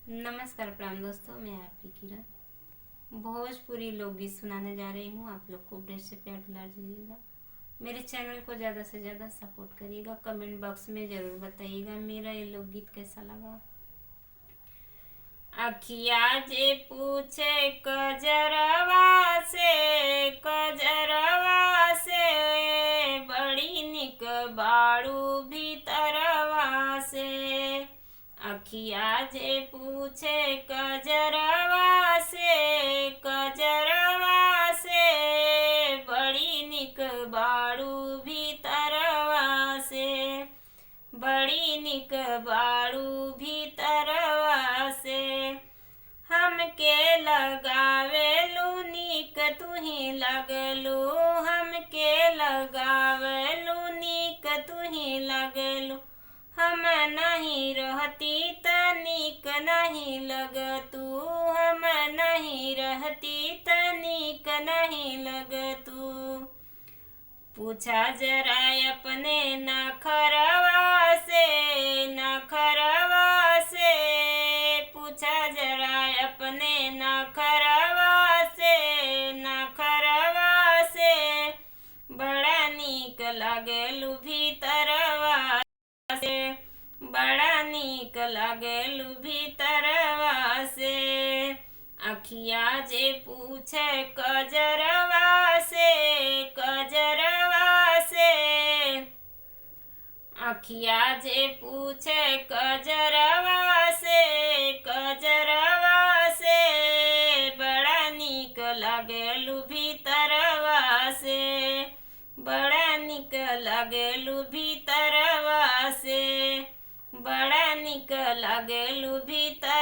नमस्कार प्रणाम दोस्तों, मैं आपकी किरण भोजपुरी लोकगीत सुनाने जा रही हूँ। आप लोग को ढेर से प्यार दुलार दीजिएगा। मेरे चैनल को ज़्यादा से ज़्यादा सपोर्ट करिएगा। कमेंट बॉक्स में ज़रूर बताइएगा मेरा ये लोकगीत कैसा लगा। अखिया जे पूछे कजरवा से बड़ी निक बाड़ू भीतरवा से। अखिया जे पूछे कजरवा से बड़ी निक बाड़ू भीतरवा से। बड़ी निक बाड़ू भीतरवा से। हमके लगावेलू नीक तुही लगलू। हमके लगावेलू नीक तुही लगलू। हम नहीं रहती त नीक नहीं लगतू। हम नहीं रहती त नीक नहीं लगतू। पूछा जरा अपने नखरवा से पूछा जरा अपने नखरवा से बड़ा नीक लागेलू भीतरवा से। बड़ा नीक लागेलू भीतरवा से। अखिया जे पूछे कजरवा से अखिया जे पूछे कजरवा से बड़ा नीक लागेलू भीतरवा से। बड़ा नीक लागेलू भीतरवा से। बड़ा नीक लागेलू भीतर